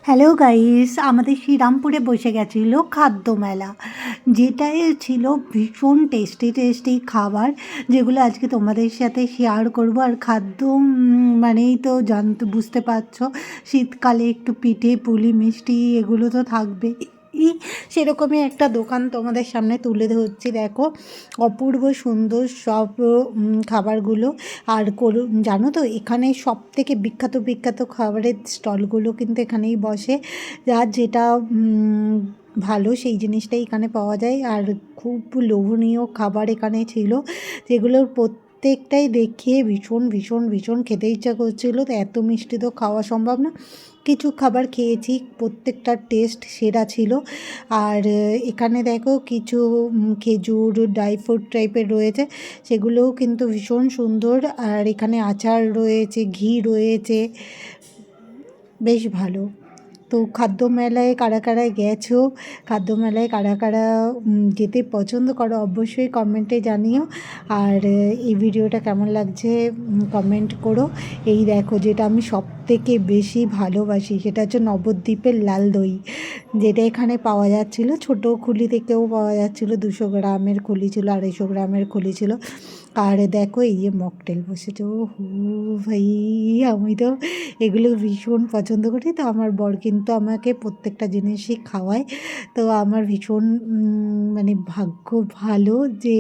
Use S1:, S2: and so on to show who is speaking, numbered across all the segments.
S1: Hello guys, আমাদের শ্রীরামপুরে বসে গেছিল খাদ্য মেলা, যেটাই ছিল ভীষণ টেস্টি টেস্টি খাবার, যেগুলো আজকে তোমাদের সাথে শেয়ার করব। আর খাদ্য মানেই তো বুঝতে পারছো, শীতকালে একটু পিঠে পুলি মিষ্টি এগুলো তো থাকবে। সেরকমই একটা দোকান তোমাদের সামনে তুলে ধরছি। দেখো অপূর্ব সুন্দর সব খাবারগুলো। আর জানো তো এখানে সব থেকে বিখ্যাত বিখ্যাত খাবারের স্টলগুলো কিন্তু এখানেই বসে। যার যেটা ভালো সেই জিনিসটাই এখানে পাওয়া যায়। আর খুব লোভনীয় খাবার এখানে ছিল, যেগুলোর প্রত্যেকটাই দেখে ভীষণ ভীষণ ভীষণ খেতে ইচ্ছা করছিলো। তো এত মিষ্টি তো খাওয়া সম্ভব না, কিছু খাবার খেয়েছি, প্রত্যেকটার টেস্ট সেরা ছিল। আর এখানে দেখো কিছু খেজুর ড্রাই ফ্রুট টাইপের রয়েছে, সেগুলোও কিন্তু ভীষণ সুন্দর। আর এখানে আচার রয়েছে, ঘি রয়েছে, বেশ ভালো। তো খাদ্য মেলায় কারা কারা গেছো, খাদ্য মেলায় কারা কারা যেতে পছন্দ করো, অবশ্যই কমেন্টে জানিও। আর এই ভিডিওটা কেমন লাগছে কমেন্ট করো। এই দেখো যেটা আমি সব থেকে বেশি ভালোবাসি, সেটা হচ্ছে নবদ্বীপের লাল দই, যেটা এখানে পাওয়া যাচ্ছিলো। ছোটো খুলি থেকেও পাওয়া যাচ্ছিলো, 200 গ্রামের খুলি ছিল, 250 গ্রামের খুলি ছিল। আর দেখো এই যে মকটেল বসেছে, ও হু ভাই, আমি তো এগুলো ভীষণ পছন্দ করি। তো আমার বর কিন্তু আমাকে প্রত্যেকটা জিনিসই খাওয়ায়। তো আমার ভীষণ মানে ভাগ্য ভালো যে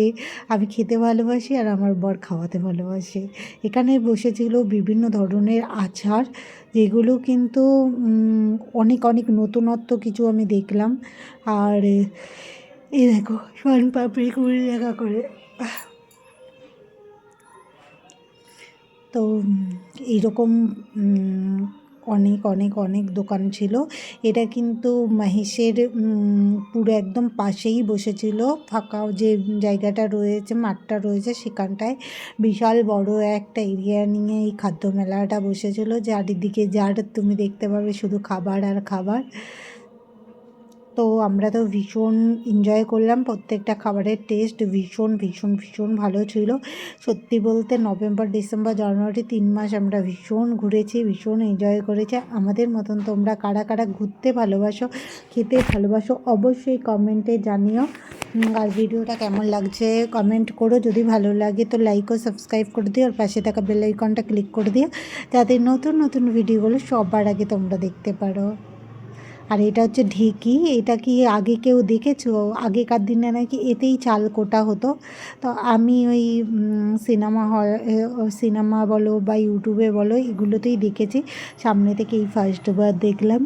S1: আমি খেতে ভালোবাসি আর আমার বর খাওয়াতে ভালোবাসে। এখানে বসেছিল বিভিন্ন ধরনের আচার, যেগুলো কিন্তু অনেক অনেক নতুনত্ব কিছু আমি দেখলাম। আর এই দেখো শন পাপড়ি 20 টাকা করে। তো এইরকম অনেক অনেক অনেক দোকান ছিল। এটা কিন্তু মহেশের পুরো একদম পাশেই বসেছিল, ফাঁকা যে জায়গাটা রয়েছে, মাঠটা রয়েছে সেখানটায় বিশাল বড় একটা এরিয়া নিয়ে এই খাদ্য মেলাটা বসেছিল, চারিদিকে যার তুমি দেখতে পাবে শুধু খাবার আর খাবার। তো আমরা তো ভীষণ এনজয় করলাম, প্রত্যেকটা খাবারের টেস্ট ভীষণ ভীষণ ভীষণ ভালো ছিল। সত্যি বলতে নভেম্বর ডিসেম্বর জানুয়ারি 3 মাস আমরা ভীষণ ঘুরেছি, ভীষণ এনজয় করেছি। আমাদের মতন তোমরা কারা কারা ঘুরতে ভালোবাসো, খেতে ভালোবাসো, অবশ্যই কমেন্টে জানিও। আর ভিডিওটা কেমন লাগছে কমেন্ট করো, যদি ভালো লাগে তো লাইক ও সাবস্ক্রাইব করে দিও, আর পাশে থাকা বেল আইকনটা ক্লিক করে দিও, যাতে নতুন নতুন ভিডিওগুলো সবার আগে তোমরা দেখতে পারো। আর এটা হচ্ছে ঢেঁকি, এটা কি আগে কেউ দেখেছো? আগেকার দিনে নাকি এতেই চাল কোটা হতো। তো আমি ওই সিনেমা বলো বা ইউটিউবে বলো এগুলোতেই দেখেছি, সামনে থেকে এই ফার্স্টবার দেখলাম।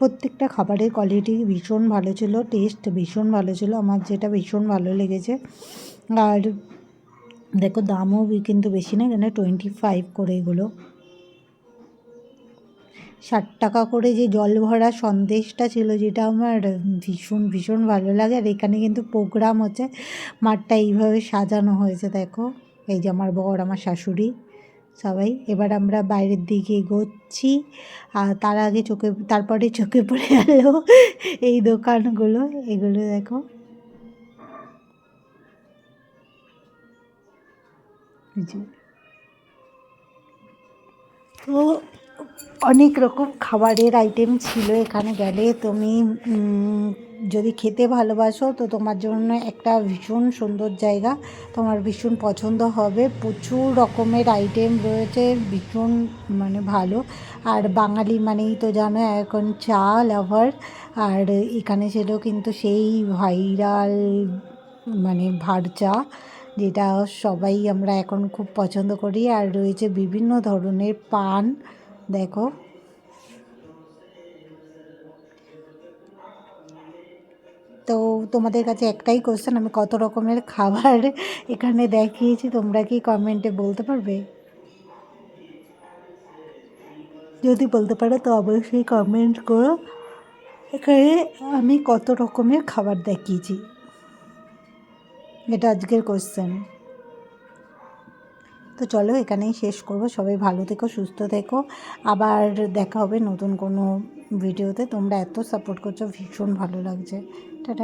S1: প্রত্যেকটা খাবারের কোয়ালিটি ভীষণ ভালো ছিল, টেস্ট ভীষণ ভালো ছিল, আমার যেটা ভীষণ ভালো লেগেছে। আর দেখো দামও কিন্তু বেশি না, কেন 25 করে এগুলো। 60 টাকা করে যে জল ভরা সন্দেশটা ছিল, যেটা আমার ভীষণ ভীষণ ভালো লাগে। আর এখানে কিন্তু প্রোগ্রাম হচ্ছে, মাঠটা এইভাবে সাজানো হয়েছে দেখো। এই যে আমার বর, আমার শাশুড়ি, সবাই। এবার আমরা বাইরের দিকে এগোচ্ছি, আর তার আগে তারপরে চোখে পড়ে গেল এই দোকানগুলো, এগুলো দেখো। তো অনেক রকম খাবারের আইটেম ছিল এখানে গেলে। তুমি যদি খেতে ভালোবাসো তো তোমার জন্য একটা ভীষণ সুন্দর জায়গা, তোমার ভীষণ পছন্দ হবে। প্রচুর রকমের আইটেম রয়েছে, ভীষণ মানে ভালো। আর বাঙালি মানেই তো জানো এখন চা লাভার। আর এখানে ছিল কিন্তু সেই ভাইরাল মানে ভার চা, যেটা সবাই আমরা এখন খুব পছন্দ করি। আর রয়েছে বিভিন্ন ধরনের পান, দেখো। তো তোমাদের কাছে একটাই কোশ্চেন, আমি কত রকমের খাবার এখানে দেখিয়েছি তোমরা কি কমেন্টে বলতে পারবে? যদি বলতে পারো তো অবশ্যই কমেন্ট করো, এখানে আমি কত রকমের খাবার দেখিয়েছি, এটা আজকের কোশ্চেন। তো চলো এখানেই শেষ করব। সবাই ভালো থেকো, সুস্থ থেকো, আবার দেখা হবে নতুন কোনো ভিডিওতে। তোমরা এত সাপোর্ট করছো, ভীষণ ভালো লাগছে। টাটা।